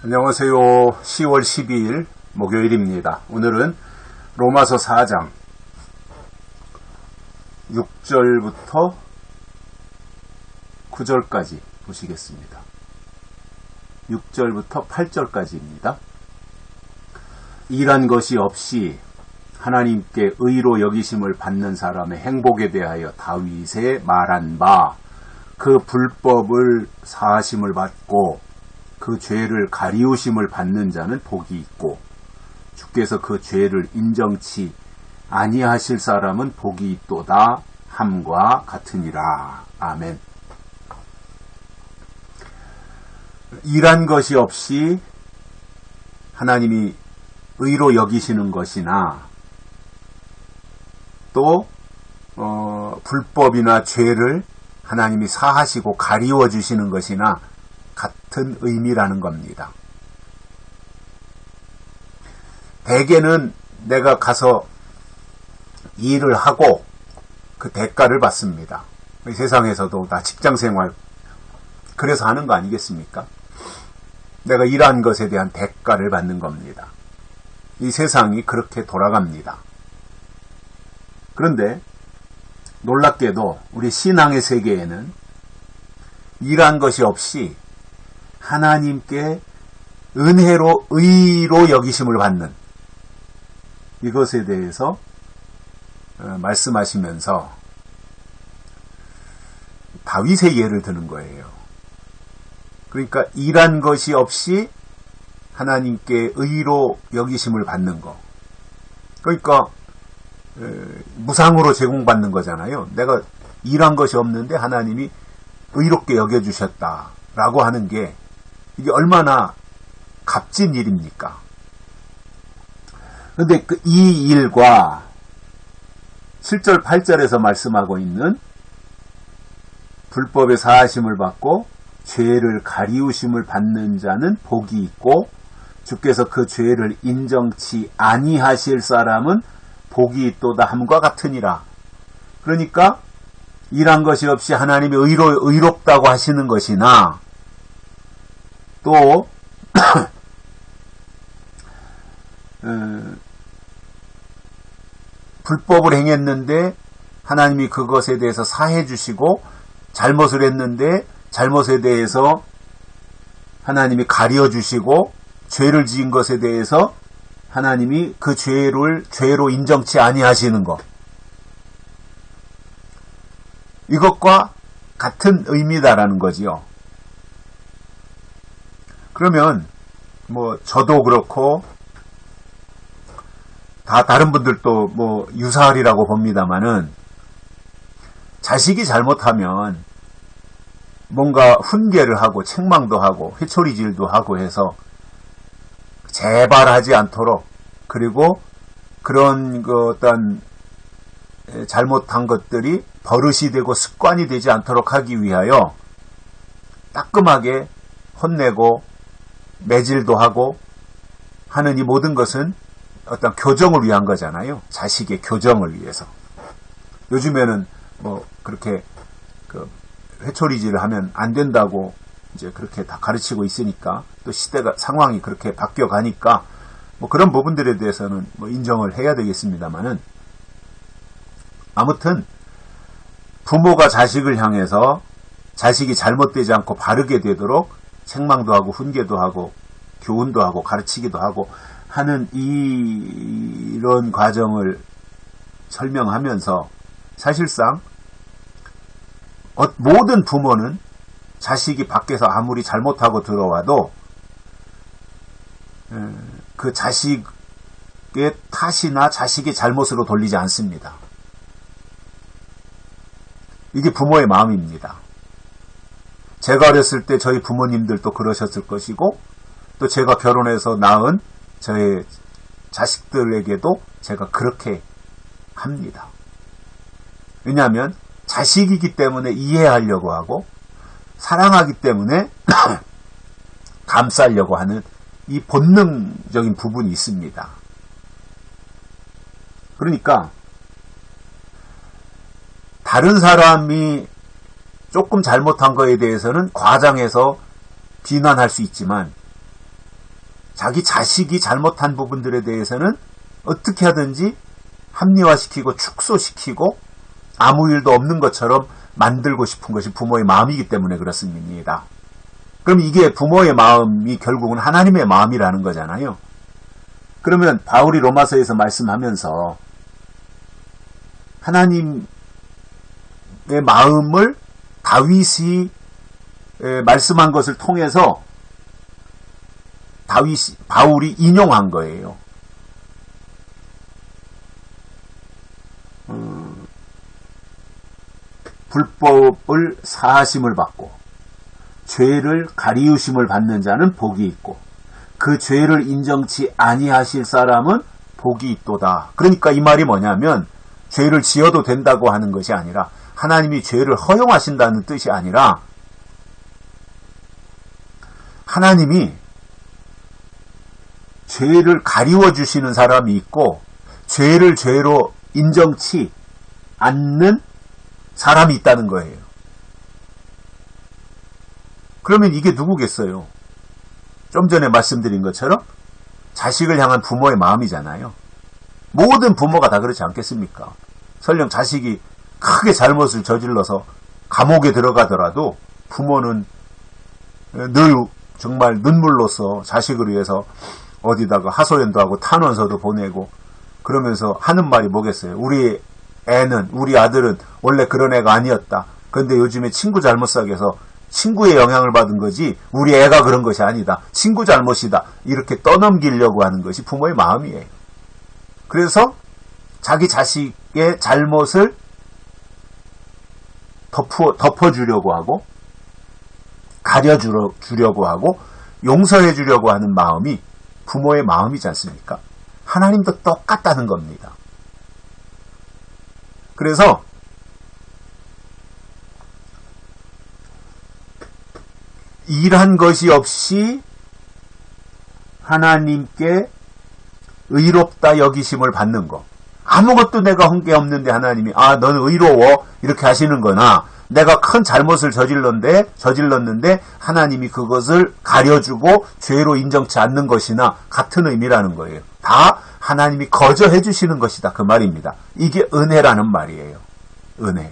안녕하세요. 10월 12일 목요일입니다. 오늘은 로마서 4장 6절부터 9절까지 보시겠습니다. 6절부터 8절까지입니다. 일한 것이 없이 하나님께 의로 여기심을 받는 사람의 행복에 대하여 다윗의 말한 바, 그 불법을 사하심을 받고 그 죄를 가리우심을 받는 자는 복이 있고 주께서 그 죄를 인정치 아니하실 사람은 복이 있도다 함과 같으니라. 아멘. 일한 것이 없이 하나님이 의로 여기시는 것이나 또 불법이나 죄를 하나님이 사하시고 가리워 주시는 것이나 같은 의미라는 겁니다. 대개는 내가 가서 일을 하고 그 대가를 받습니다. 세상에서도 다 직장생활 그래서 하는 거 아니겠습니까? 내가 일한 것에 대한 대가를 받는 겁니다. 이 세상이 그렇게 돌아갑니다. 그런데 놀랍게도 우리 신앙의 세계에는 일한 것이 없이 하나님께 은혜로 의로 여기심을 받는 이것에 대해서 말씀하시면서 다윗의 예를 드는 거예요. 그러니까 일한 것이 없이 하나님께 의로 여기심을 받는 거. 그러니까 무상으로 제공받는 거잖아요. 내가 일한 것이 없는데 하나님이 의롭게 여겨주셨다라고 하는 게 이게 얼마나 값진 일입니까? 그런데 이 일과 7절 8절에서 말씀하고 있는 불법의 사하심을 받고 죄를 가리우심을 받는 자는 복이 있고 주께서 그 죄를 인정치 아니하실 사람은 복이 있도다 함과 같으니라. 그러니까 일한 것이 없이 하나님이 의롭다고 하시는 것이나 또 불법을 행했는데 하나님이 그것에 대해서 사해 주시고 잘못을 했는데 잘못에 대해서 하나님이 가려 주시고 죄를 지은 것에 대해서 하나님이 그 죄로 인정치 아니하시는 것. 이것과 같은 의미다라는 거지요. 그러면 저도 그렇고 다 다른 분들도 유사하리라고 봅니다마는 자식이 잘못하면 뭔가 훈계를 하고 책망도 하고 회초리질도 하고 해서 재발하지 않도록 그리고 그런 어떤 잘못한 것들이 버릇이 되고 습관이 되지 않도록 하기 위하여 따끔하게 혼내고 매질도 하고 하는 이 모든 것은 어떤 교정을 위한 거잖아요. 자식의 교정을 위해서. 요즘에는 그렇게 회초리질을 하면 안 된다고 이제 그렇게 다 가르치고 있으니까 또 시대가 상황이 그렇게 바뀌어 가니까 그런 부분들에 대해서는 인정을 해야 되겠습니다만은 아무튼 부모가 자식을 향해서 자식이 잘못되지 않고 바르게 되도록 책망도 하고 훈계도 하고 교훈도 하고 가르치기도 하고 하는 이런 과정을 설명하면서 사실상 모든 부모는 자식이 밖에서 아무리 잘못하고 들어와도 그 자식의 탓이나 자식의 잘못으로 돌리지 않습니다. 이게 부모의 마음입니다. 제가 어렸을 때 저희 부모님들도 그러셨을 것이고 또 제가 결혼해서 낳은 저의 자식들에게도 제가 그렇게 합니다. 왜냐하면 자식이기 때문에 이해하려고 하고 사랑하기 때문에 감싸려고 하는 이 본능적인 부분이 있습니다. 그러니까 다른 사람이 조금 잘못한 거에 대해서는 과장해서 비난할 수 있지만 자기 자식이 잘못한 부분들에 대해서는 어떻게 하든지 합리화시키고 축소시키고 아무 일도 없는 것처럼 만들고 싶은 것이 부모의 마음이기 때문에 그렇습니다. 그럼 이게 부모의 마음이 결국은 하나님의 마음이라는 거잖아요. 그러면 바울이 로마서에서 말씀하면서 하나님의 마음을 다윗이 말씀한 것을 통해서 바울이 인용한 거예요. 불법을 사하심을 받고 죄를 가리우심을 받는 자는 복이 있고 그 죄를 인정치 아니하실 사람은 복이 있도다. 그러니까 이 말이 뭐냐면 죄를 지어도 된다고 하는 것이 아니라 하나님이 죄를 허용하신다는 뜻이 아니라 하나님이 죄를 가리워 주시는 사람이 있고 죄를 죄로 인정치 않는 사람이 있다는 거예요. 그러면 이게 누구겠어요? 좀 전에 말씀드린 것처럼 자식을 향한 부모의 마음이잖아요. 모든 부모가 다 그렇지 않겠습니까? 설령 자식이 크게 잘못을 저질러서 감옥에 들어가더라도 부모는 늘 정말 눈물로써 자식을 위해서 어디다가 하소연도 하고 탄원서도 보내고 그러면서 하는 말이 뭐겠어요? 우리 아들은 원래 그런 애가 아니었다. 그런데 요즘에 친구 잘못 사귀어서 친구의 영향을 받은 거지 우리 애가 그런 것이 아니다. 친구 잘못이다. 이렇게 떠넘기려고 하는 것이 부모의 마음이에요. 그래서 자기 자식의 잘못을 덮어주려고 하고 가려주려고 하고 용서해 주려고 하는 마음이 부모의 마음이지 않습니까? 하나님도 똑같다는 겁니다. 그래서 일한 것이 없이 하나님께 의롭다 여기심을 받는 것. 아무것도 내가 한 게 없는데 하나님이 너는 의로워 이렇게 하시는 거나 내가 큰 잘못을 저질렀는데 하나님이 그것을 가려주고 죄로 인정치 않는 것이나 같은 의미라는 거예요. 다 하나님이 거저해 주시는 것이다 그 말입니다. 이게 은혜라는 말이에요. 은혜.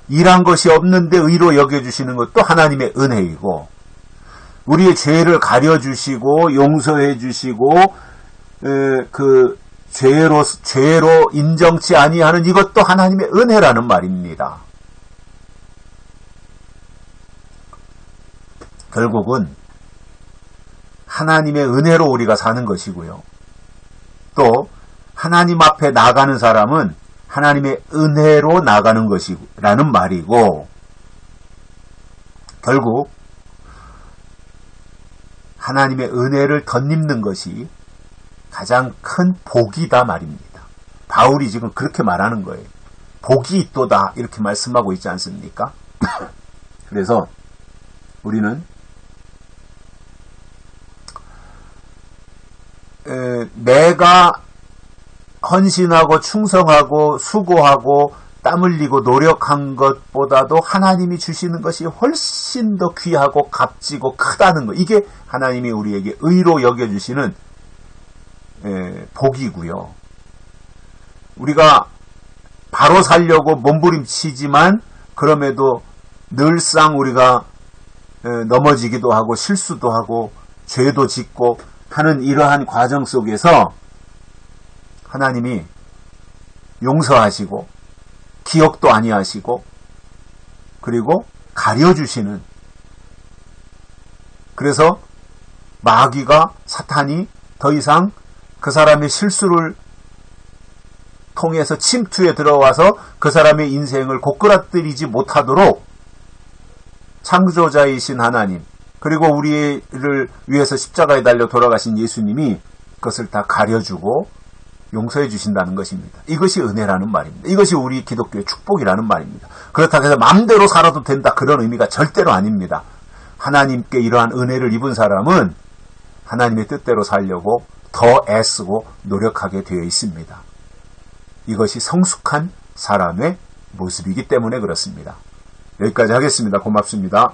일한 것이 없는데 의로 여겨주시는 것도 하나님의 은혜이고 우리의 죄를 가려주시고 용서해 주시고 그 죄로 인정치 아니하는 이것도 하나님의 은혜라는 말입니다. 결국은 하나님의 은혜로 우리가 사는 것이고요. 또 하나님 앞에 나가는 사람은 하나님의 은혜로 나가는 것이라는 말이고 결국 하나님의 은혜를 덧입는 것이 가장 큰 복이다 말입니다. 바울이 지금 그렇게 말하는 거예요. 복이 있도다 이렇게 말씀하고 있지 않습니까? 그래서 우리는 내가 헌신하고 충성하고 수고하고 땀 흘리고 노력한 것보다도 하나님이 주시는 것이 훨씬 더 귀하고 값지고 크다는 것. 이게 하나님이 우리에게 의로 여겨주시는 복이고요. 우리가 바로 살려고 몸부림치지만 그럼에도 늘상 우리가 넘어지기도 하고 실수도 하고 죄도 짓고 하는 이러한 과정 속에서 하나님이 용서하시고 기억도 아니하시고 그리고 가려주시는 그래서 마귀가 사탄이 더 이상 그 사람의 실수를 통해서 침투에 들어와서 그 사람의 인생을 고꾸라뜨리지 못하도록 창조자이신 하나님 그리고 우리를 위해서 십자가에 달려 돌아가신 예수님이 그것을 다 가려주고 용서해 주신다는 것입니다. 이것이 은혜라는 말입니다. 이것이 우리 기독교의 축복이라는 말입니다. 그렇다고 해서 마음대로 살아도 된다 그런 의미가 절대로 아닙니다. 하나님께 이러한 은혜를 입은 사람은 하나님의 뜻대로 살려고 더 애쓰고 노력하게 되어 있습니다. 이것이 성숙한 사람의 모습이기 때문에 그렇습니다. 여기까지 하겠습니다. 고맙습니다.